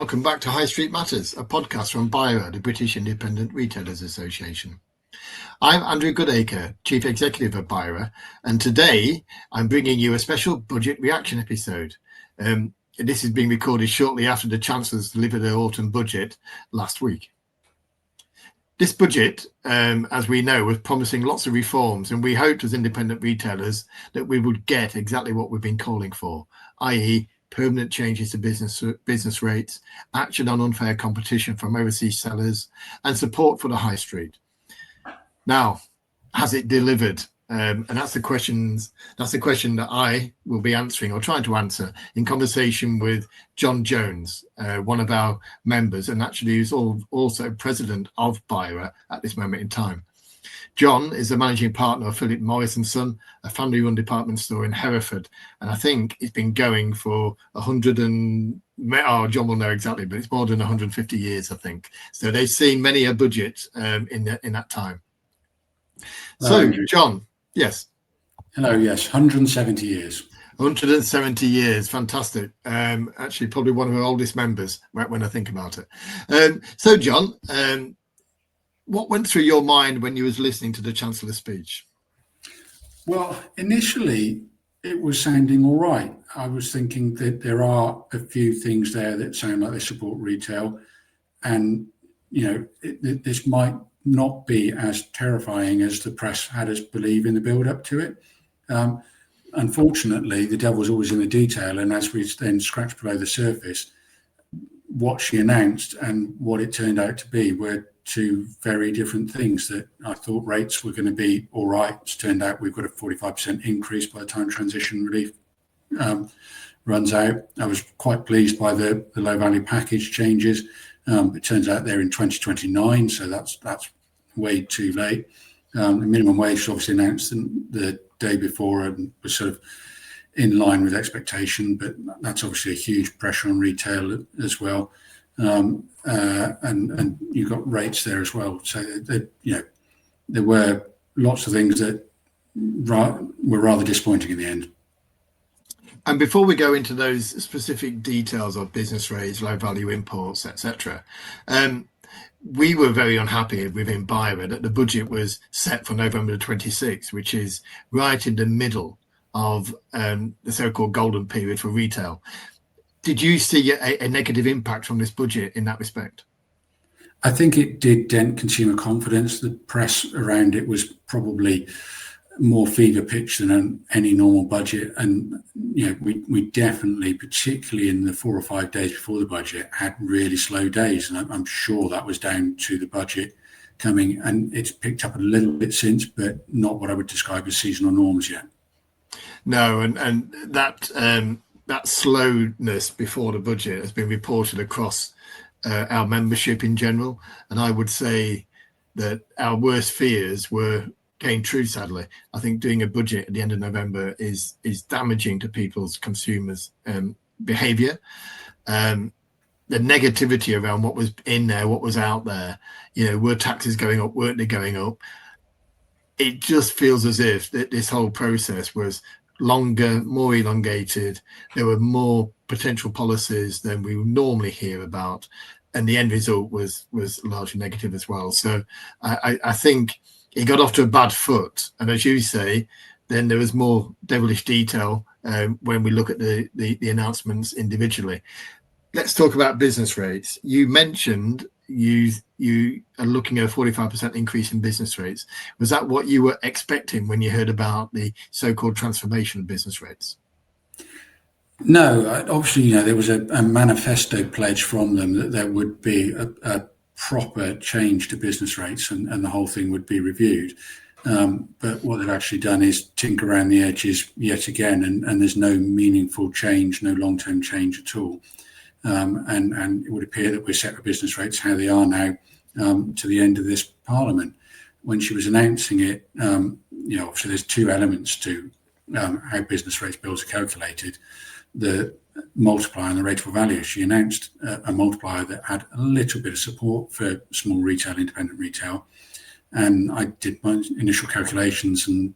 Welcome back to High Street Matters, a podcast from BIRA, the British Independent Retailers Association. I'm Andrew Goodacre, Chief Executive of BIRA, and today I'm bringing you a special budget reaction episode. This is being recorded shortly after the Chancellors delivered their autumn budget last week. This budget, as we know, was promising lots of reforms, and we hoped as independent retailers that we would get exactly what we've been calling for, i.e. permanent changes to business rates, action on unfair competition from overseas sellers, and support for the high street. Now, has it delivered? And that's the question that I will be answering or trying to answer in conversation with John Jones, one of our members, and actually who's also president of BIRA at this moment in time. John is the managing partner of Philip Morris and Son, a family-run department store in Hereford, and I think it's been going for John will know exactly, but it's more than 150 years, I think. So they've seen many a budget in that time. So, John, yes. Hello, yes, 170 years. 170 years, fantastic. Actually, probably one of our oldest members when I think about it. So, John, what went through your mind when you was listening to the Chancellor's speech? Well, initially, it was sounding all right. I was thinking that there are a few things there that sound like they support retail, and this might not be as terrifying as the press had us believe in the build-up to it. Unfortunately, the devil's always in the detail, and as we then scratched below the surface, what she announced and what it turned out to be were two very different things. That I thought rates were going to be all right. It's turned out we've got a 45% increase by the time transition relief runs out. I was quite pleased by the low value package changes. It turns out they're in 2029, so that's way too late. The minimum wage was obviously announced the day before and was sort of in line with expectation, but that's obviously a huge pressure on retail as well. And you've got rates there as well. So there were lots of things that were rather disappointing in the end. And before we go into those specific details of business rates, low value imports, etc., we were very unhappy within BIRA that the budget was set for November 26th, which is right in the middle of the so-called golden period for retail. Did you see a negative impact from this budget in that respect? I think it did dent consumer confidence. The press around it was probably more fever pitch than any normal budget, and we definitely, particularly in the 4 or 5 days before the budget, had really slow days, and I'm sure that was down to the budget coming, and it's picked up a little bit since, but not what I would describe as seasonal norms yet. No, and that slowness before the budget has been reported across our membership in general, and I would say that our worst fears came true, sadly. I think doing a budget at the end of November is damaging to consumers' behaviour. The negativity around what was in there, what was out there, were taxes going up, weren't they going up? It just feels as if that this whole process was longer, more elongated. There were more potential policies than we normally hear about, and the end result was largely negative as well. So I think it got off to a bad foot, and as you say, then there was more devilish detail when we look at the announcements individually. Let's talk about business rates. You mentioned you are looking at a 45% increase in business rates. Was that what you were expecting when you heard about the so-called transformation of business rates? No, obviously, there was a manifesto pledge from them that there would be a proper change to business rates and the whole thing would be reviewed. But what they've actually done is tinker around the edges yet again, and there's no meaningful change, no long-term change at all. And it would appear that we're set for business rates how they are now to the end of this Parliament. When she was announcing it, obviously there's two elements to how business rates bills are calculated: the multiplier and the rateable value. She announced a multiplier that had a little bit of support for small retail, independent retail, and I did my initial calculations, and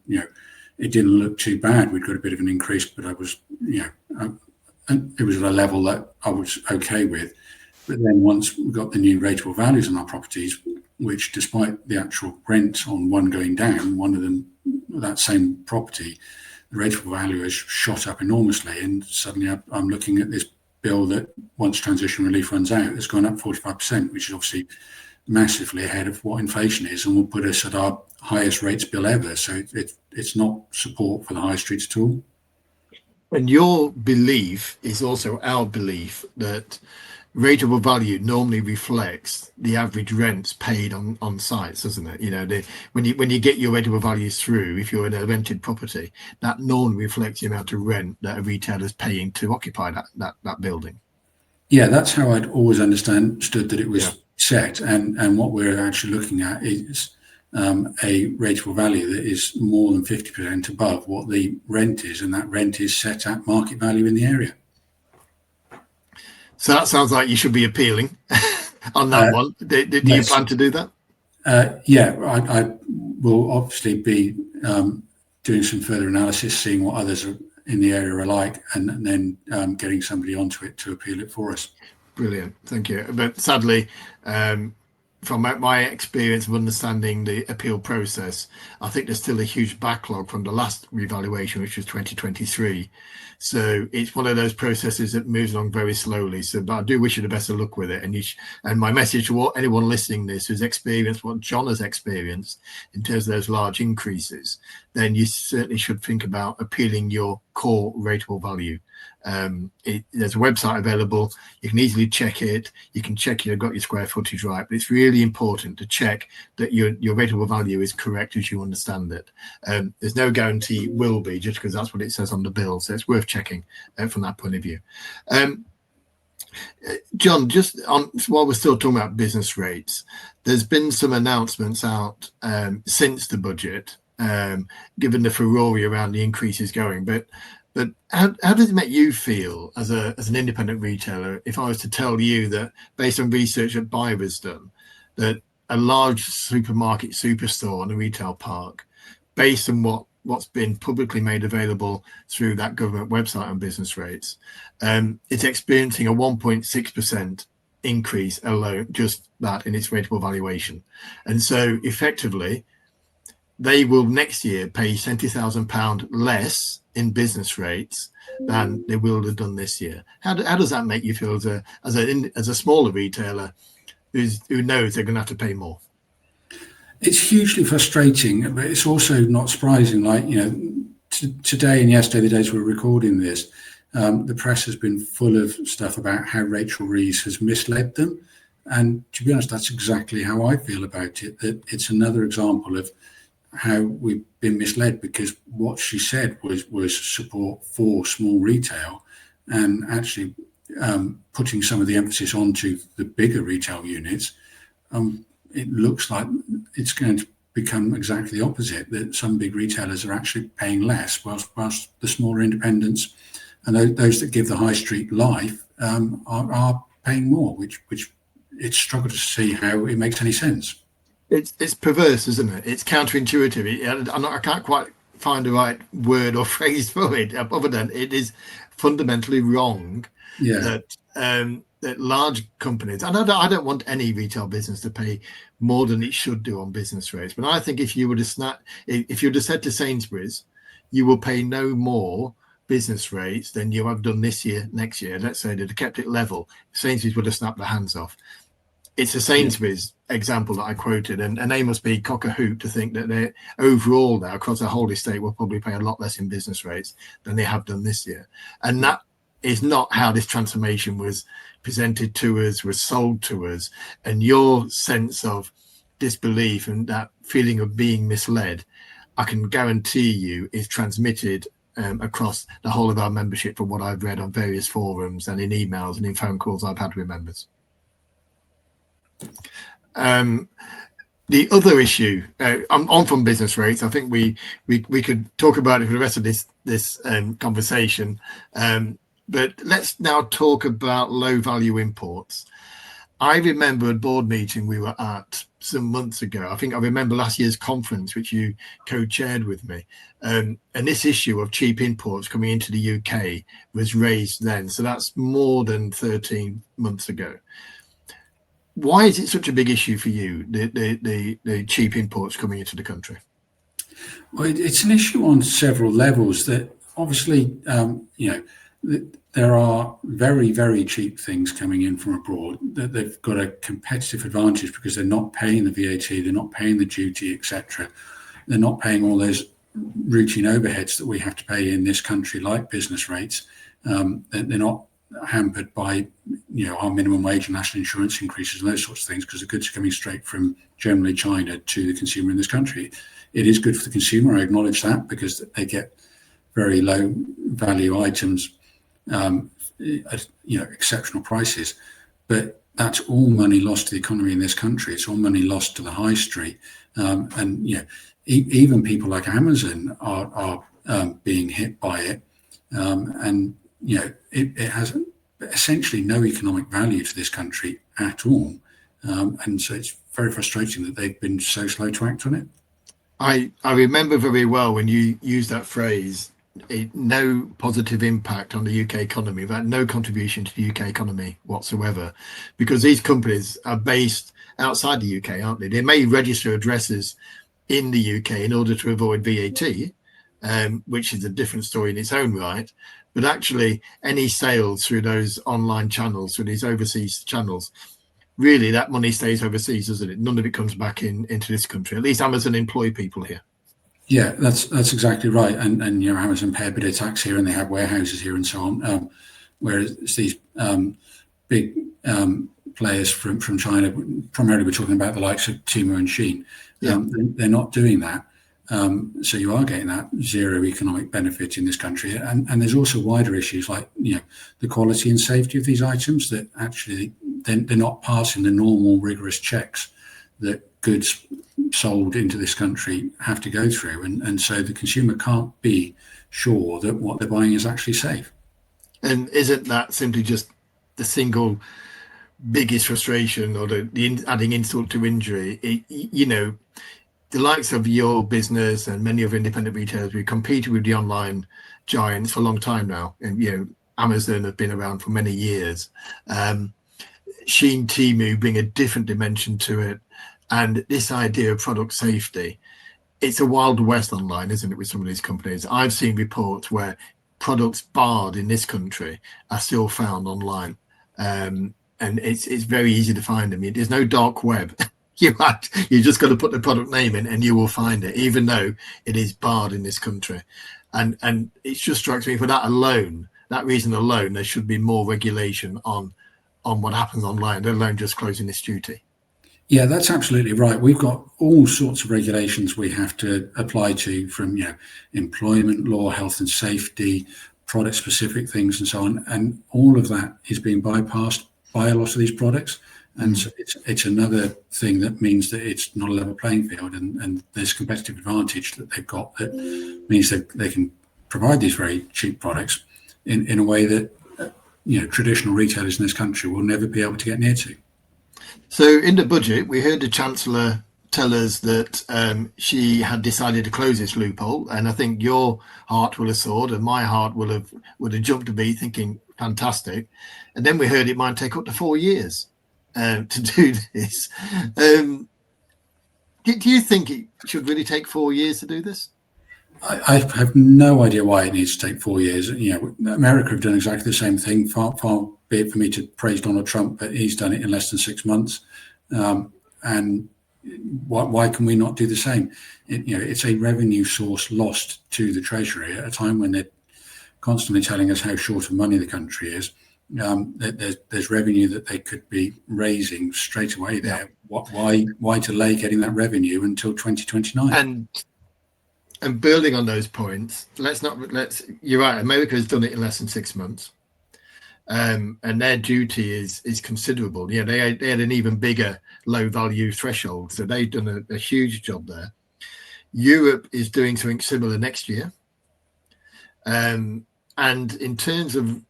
it didn't look too bad. We'd got a bit of an increase, but I was, it was at a level that I was okay with. But then once we've got the new rateable values on our properties, which despite the actual rent on one going down, one of them, that same property, the rateable value has shot up enormously. And suddenly I'm looking at this bill that once transition relief runs out, has gone up 45%, which is obviously massively ahead of what inflation is, and will put us at our highest rates bill ever. So it's not support for the high streets at all. And your belief is also our belief that rateable value normally reflects the average rents paid on sites, doesn't it? You know, when you get your rateable values through, if you're in a rented property, that normally reflects the amount of rent that a retailer's paying to occupy that building. Yeah, that's how I'd always understood that it was set, and what we're actually looking at is a rateable value that is more than 50% above what the rent is, and that rent is set at market value in the area. So that sounds like you should be appealing on that one. Do you plan to do that? I will obviously be doing some further analysis, seeing what others in the area are like, and then getting somebody onto it to appeal it for us. Brilliant, thank you. But sadly, from my experience of understanding the appeal process, I think there's still a huge backlog from the last revaluation, which was 2023. So it's one of those processes that moves along very slowly. So, but I do wish you the best of luck with it. And my message to anyone listening to this who's experienced what John has experienced in terms of those large increases, then you certainly should think about appealing your core rateable value. There's a website available. You can easily check it. You can check you've got your square footage right, but it's really important to check that your rateable value is correct as you understand it. There's no guarantee it will be, just because that's what it says on the bill. So it's worth checking from that point of view. John, just while we're still talking about business rates, there's been some announcements out since the budget, given the furore around the increases going. But how does it make you feel as an independent retailer if I was to tell you that, based on research that BIRA's done, that a large supermarket superstore on a retail park, based on what's been publicly made available through that government website on business rates, it's experiencing a 1.6% increase alone, just that in its rateable valuation. And so effectively, they will next year pay £70,000 less in business rates than they will have done this year. How does that make you feel as a smaller retailer who knows they're going to have to pay more? It's hugely frustrating, but it's also not surprising. Like, today and yesterday, the days we're recording this, the press has been full of stuff about how Rachel Reeves has misled them. And to be honest, that's exactly how I feel about it, that it's another example of how we've been misled, because what she said was support for small retail, and actually putting some of the emphasis onto the bigger retail units. It looks like it's going to become exactly the opposite, that some big retailers are actually paying less, whilst the smaller independents and those that give the high street life are paying more, which it's struggled to see how it makes any sense. It's perverse, isn't it? It's counterintuitive. I can't quite find the right word or phrase for it, other than it is fundamentally wrong. Yeah. That large companies, and I don't want any retail business to pay more than it should do on business rates, but I think if you would have said to Sainsbury's, you will pay no more business rates than you have done this year, next year, let's say they'd have kept it level, Sainsbury's would have snapped their hands off. It's a Sainsbury's example that I quoted, and they must be cock a hoop to think that they overall now across the whole estate will probably pay a lot less in business rates than they have done this year. And that is not how this transformation was presented to us, was sold to us. And your sense of disbelief and that feeling of being misled, I can guarantee you is transmitted across the whole of our membership, from what I've read on various forums and in emails and in phone calls I've had with members. The other issue, on from business rates, I think we could talk about it for the rest of this conversation, but let's now talk about low value imports. I remember a board meeting we were at some months ago. I think I remember last year's conference, which you co-chaired with me, and this issue of cheap imports coming into the UK was raised then. So that's more than 13 months ago. Why is it such a big issue for you, the cheap imports coming into the country? Well, it's an issue on several levels. That obviously, there are very, very cheap things coming in from abroad. That they've got a competitive advantage because they're not paying the VAT, they're not paying the duty, etc. They're not paying all those routine overheads that we have to pay in this country, like business rates. They're not hampered by our minimum wage and national insurance increases and those sorts of things, because the goods are coming straight from generally China to the consumer in this country. It is good for the consumer, I acknowledge that, because they get very low value items at exceptional prices. But that's all money lost to the economy in this country. It's all money lost to the high street, and even people like Amazon are being hit by it, and it has essentially no economic value to this country at all, and so it's very frustrating that they've been so slow to act on it. I remember very well when you used that phrase, no positive impact on the UK economy, that no contribution to the UK economy whatsoever, because these companies are based outside the UK, aren't they? They may register addresses in the UK in order to avoid VAT, which is a different story in its own right. But actually, any sales through those online channels, through these overseas channels, really that money stays overseas, doesn't it? None of it comes back into this country. At least Amazon employ people here. Yeah, that's exactly right. And Amazon pay a bit of tax here, and they have warehouses here and so on. Whereas these big players from China, primarily we're talking about the likes of Temu and Shein, they're not doing that. So you are getting that zero economic benefit in this country. And there's also wider issues like, the quality and safety of these items, that actually they're not passing the normal rigorous checks that goods sold into this country have to go through. And so the consumer can't be sure that what they're buying is actually safe. And isn't that simply just the single biggest frustration, or the adding insult to injury? The likes of your business and many other independent retailers, we competed with the online giants for a long time now. And, Amazon have been around for many years. Shein, Temu bring a different dimension to it. And this idea of product safety, it's a wild west online, isn't it, with some of these companies? I've seen reports where products barred in this country are still found online. And it's very easy to find them. There's no dark web. You just got to put the product name in and you will find it, even though it is barred in this country. And it just strikes me, for that reason alone, there should be more regulation on what happens online, let alone just closing this duty. Yeah, that's absolutely right. We've got all sorts of regulations we have to apply to, from employment law, health and safety, product specific things and so on. And all of that is being bypassed by a lot of these products. And so it's another thing that means that it's not a level playing field, and there's competitive advantage that they've got that means that they can provide these very cheap products in a way that traditional retailers in this country will never be able to get near to. So in the budget, we heard the Chancellor tell us that she had decided to close this loophole, and I think your heart will have soared, and my heart would have jumped a beat, thinking fantastic. And then we heard it might take up to 4 years to do this. Do you think it should really take 4 years to do this? I have no idea why it needs to take 4 years. America have done exactly the same thing. Far be it for me to praise Donald Trump, but he's done it in less than 6 months. And why can we not do the same? It's a revenue source lost to the Treasury at a time when they're constantly telling us how short of money the country is. There's revenue that they could be raising straight away there. Why delay getting that revenue until 2029? And building on those points, you're right, America has done it in less than 6 months. And their duty is considerable. They had an even bigger low value threshold, so they've done a huge job there. Europe is doing something similar next year. And in terms of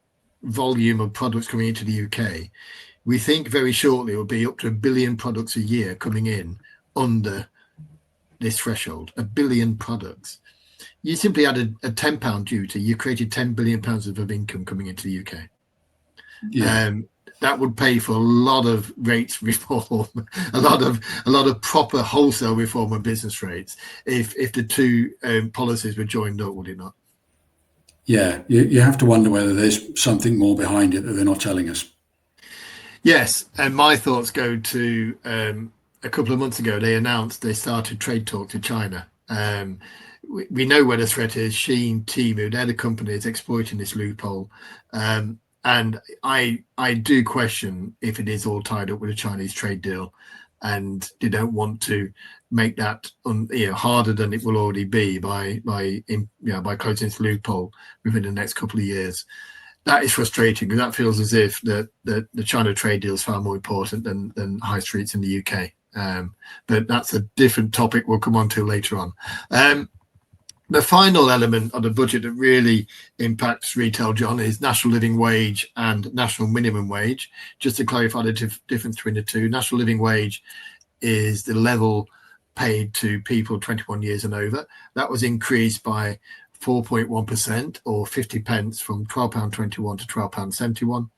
volume of products coming into the UK, we think very shortly it will be up to 1 billion products a year coming in under this threshold. 1 billion products. You simply added a £10 duty, you created £10 billion of income coming into the UK. Yeah. that would pay for a lot of rates reform, a lot of proper wholesale reform of business rates if the two policies were joined up, would it not? Yeah, you have to wonder whether there's something more behind it that they're not telling us. Yes, and my thoughts go to a couple of months ago. They announced they started trade talk to China. We know where the threat is. Shein, Temu, they're the companies exploiting this loophole. And I do question if it is all tied up with a Chinese trade deal, and they don't want to make that harder than it will already be by closing this loophole within the next couple of years. That is frustrating because that feels as if the China trade deal is far more important than high streets in the UK. But that's a different topic we'll come on to later on. The final element of the budget that really impacts retail, John, is national living wage and national minimum wage. Just to clarify the difference between the two, national living wage is the level paid to people 21 years and over. That was increased by 4.1% or 50 pence from £12.21 to £12.71.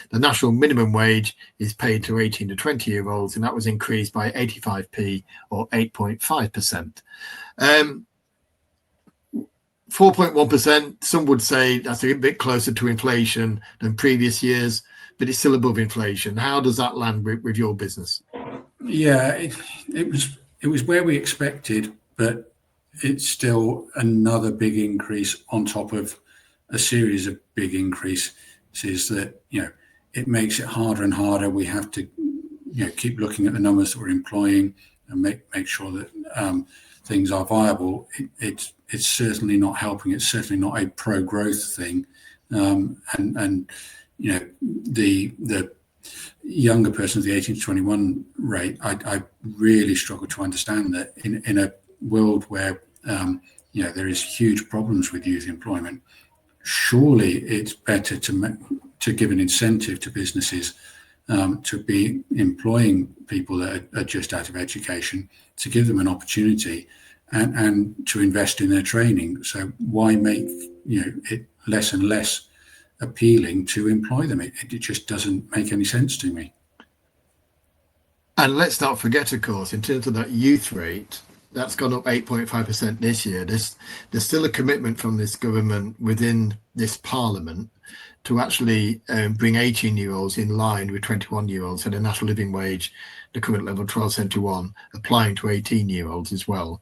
The national minimum wage is paid to 18 to 20-year-olds, and that was increased by 85p or 8.5%. 4.1%, some would say that's a bit closer to inflation than previous years, but it's still above inflation. How does that land with your business? Yeah, it was where we expected, but it's still another big increase on top of a series of big increases that, it makes it harder and harder. We have to, keep looking at the numbers that we're employing and make sure that things are viable. It's certainly not helping. It's certainly not a pro-growth thing. The younger persons, the 18 to 21 rate, I really struggle to understand that in a world where there is huge problems with youth employment. Surely it's better to give an incentive to businesses to be employing people that are just out of education, to give them an opportunity and to invest in their training. So why make it less and less appealing to employ them? It just doesn't make any sense to me. And let's not forget, of course, in terms of that youth rate, that's gone up 8.5% this year. There's still a commitment from this government within this parliament to actually bring 18-year-olds in line with 21-year-olds, and the national living wage, the current level 12.71, applying to 18-year-olds as well.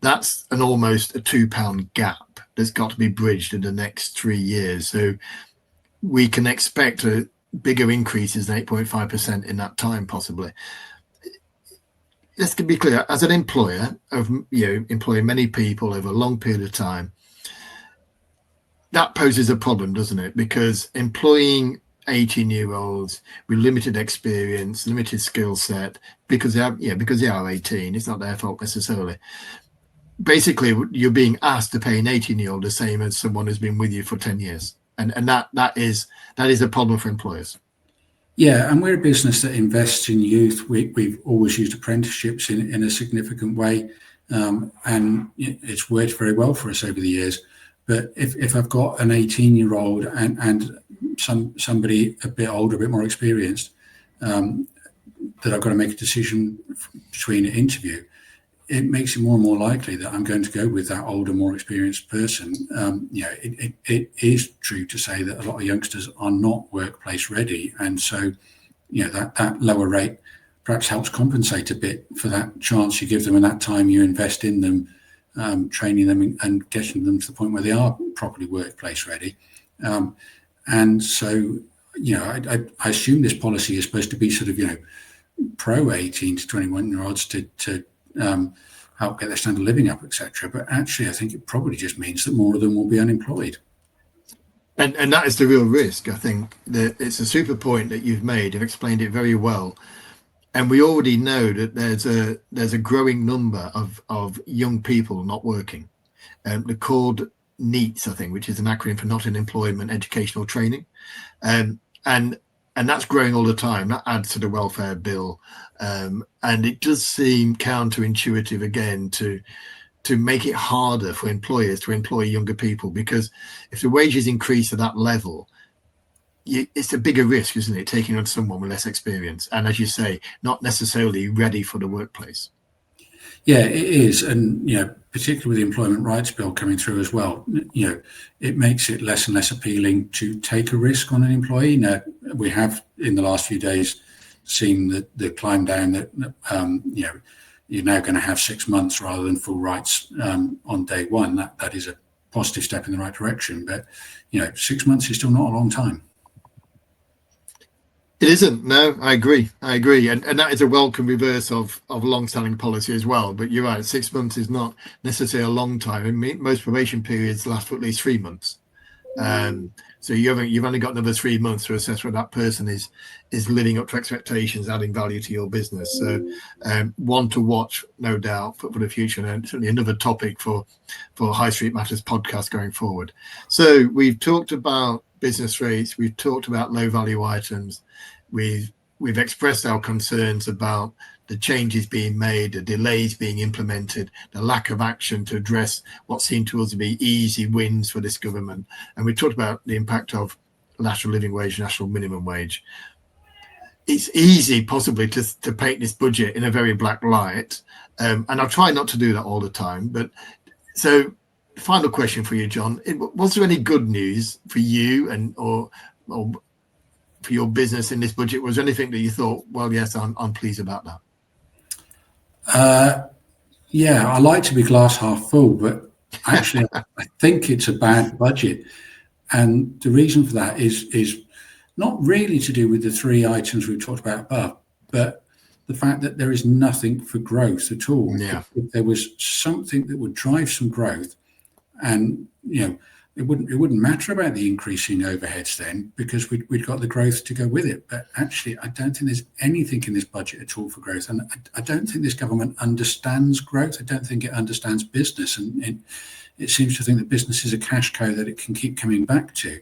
That's almost a £2 gap that's got to be bridged in the next 3 years. So we can expect bigger increases than 8.5% in that time, possibly. Let's be clear, as an employer of employing many people over a long period of time, that poses a problem, doesn't it? Because employing 18-year-olds with limited experience, limited skill set, because they are 18, it's not their fault necessarily. Basically, you're being asked to pay an 18-year-old the same as someone who's been with you for 10 years, and that is a problem for employers. Yeah, and we're a business that invests in youth. We've always used apprenticeships in a significant way, and it's worked very well for us over the years. But if I've got an 18-year-old and somebody a bit older, a bit more experienced, that I've got to make a decision between an interview, it makes it more and more likely that I'm going to go with that older, more experienced person. It is true to say that a lot of youngsters are not workplace ready, and so that lower rate perhaps helps compensate a bit for that chance you give them and that time you invest in them, training them and getting them to the point where they are properly workplace ready. And so I assume this policy is supposed to be sort of pro 18 to 21-year-olds to help get their standard of living up, etc. But actually, I think it probably just means that more of them will be unemployed. And that is the real risk. I think that it's a super point that you've made. You've explained it very well. And we already know that there's a growing number of young people not working. They're called NEETs, I think, which is an acronym for Not in Employment, Educational Training. And that's growing all the time. That adds to the welfare bill. And it does seem counterintuitive, again, to make it harder for employers to employ younger people, because if the wages increase to that level, it's a bigger risk, isn't it, taking on someone with less experience and, as you say, not necessarily ready for the workplace. Yeah, it is, and particularly with the Employment Rights Bill coming through as well, it makes it less and less appealing to take a risk on an employee. Now, we have in the last few days seen the climb down that you're now going to have 6 months rather than full rights on day one. That is a positive step in the right direction, but 6 months is still not a long time. It isn't. No, I agree. And that is a welcome reverse of long-standing policy as well. But you're right, 6 months is not necessarily a long time. I mean, most probation periods last for at least 3 months. So you've only got another 3 months to assess whether that person is living up to expectations, adding value to your business. So one to watch, no doubt, for the future, and certainly another topic for High Street Matters podcast going forward. So we've talked about business rates, we've talked about low value items, we've expressed our concerns about the changes being made, the delays being implemented, the lack of action to address what seem to us to be easy wins for this government. And we talked about the impact of national living wage, national minimum wage. It's easy possibly to paint this budget in a very black light. And I'll try not to do that all the time. But so final question for you, John. Was there any good news for you or for your business in this budget? Was there anything that you thought, well, yes, I'm pleased about that? Yeah, I like to be glass half full, but actually, I think it's a bad budget. And the reason for that is not really to do with the three items we've talked about above, but the fact that there is nothing for growth at all. Yeah. If there was something that would drive some growth, and it wouldn't matter about the increasing overheads then, because we'd got the growth to go with it. But actually, I don't think there's anything in this budget at all for growth, and I don't think this government understands growth. I don't think it understands business, and it seems to think that business is a cash cow that it can keep coming back to,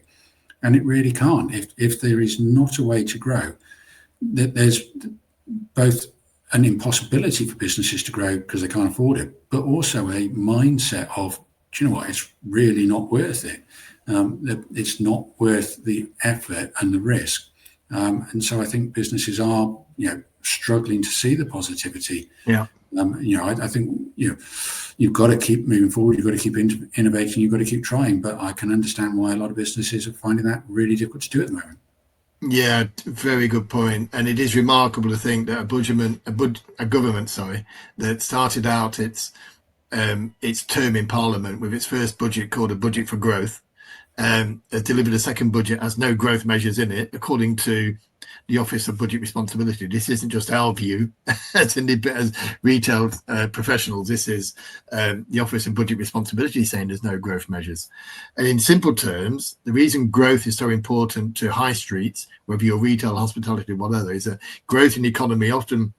and it really can't. If there is not a way to grow, that there's both an impossibility for businesses to grow because they can't afford it, but also a mindset of, do you know what, it's really not worth it. It's not worth the effort and the risk. And so I think businesses are, struggling to see the positivity. Yeah. I think, you've got to keep moving forward. You've got to keep innovating. You've got to keep trying. But I can understand why a lot of businesses are finding that really difficult to do at the moment. Yeah, very good point. And it is remarkable to think that a government, that started out its term in Parliament with its first budget called a budget for growth, has delivered a second budget has no growth measures in it, according to the Office of Budget Responsibility. This isn't just our view as retail professionals. This is the Office of Budget Responsibility saying there's no growth measures. And in simple terms, the reason growth is so important to high streets, whether you're retail, hospitality, whatever, is that growth in the economy often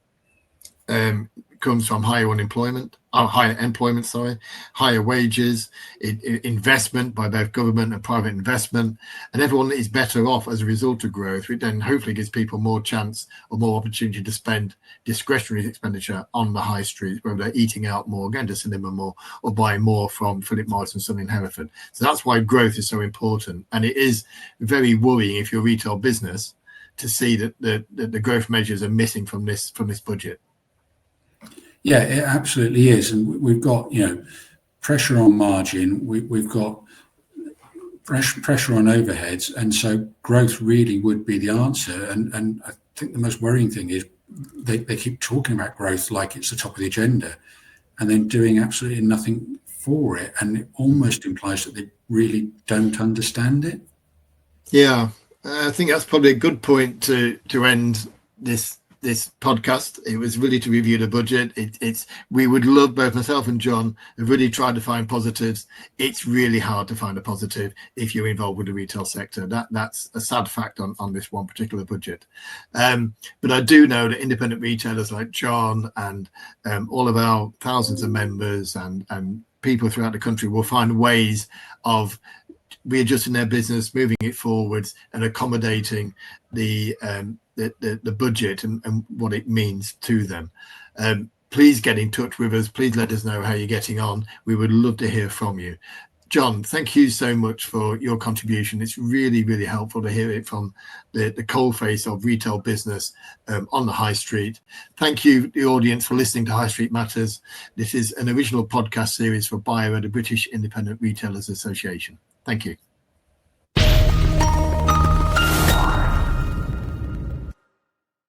comes from higher employment, higher wages, investment by both government and private investment, and everyone is better off as a result of growth, which then hopefully gives people more chance or more opportunity to spend discretionary expenditure on the high street, whether they're eating out more, going to cinema more, or buying more from Philip Morris and Son in Hereford. So that's why growth is so important, and it is very worrying if you're a retail business to see that the growth measures are missing from this budget. Yeah, it absolutely is. And we've got, pressure on margin. We've got pressure on overheads. And so growth really would be the answer. And I think the most worrying thing is they keep talking about growth like it's the top of the agenda and then doing absolutely nothing for it. And it almost implies that they really don't understand it. Yeah, I think that's probably a good point to end this podcast. It was really to review the budget. We would love, both myself and John have really tried to find positives. It's really hard to find a positive if you're involved with the retail sector. That's a sad fact on this one particular budget. But I do know that independent retailers like John and all of our thousands of members and people throughout the country will find ways of readjusting their business, moving it forwards, and accommodating the budget and what it means to them. Please get in touch with us. Please let us know how you're getting on. We would love to hear from you. John, thank you so much for your contribution. It's really, really helpful to hear it from the coalface of retail business on the high street. Thank you, the audience, for listening to High Street Matters. This is an original podcast series for BIRA, the British Independent Retailers Association. Thank you.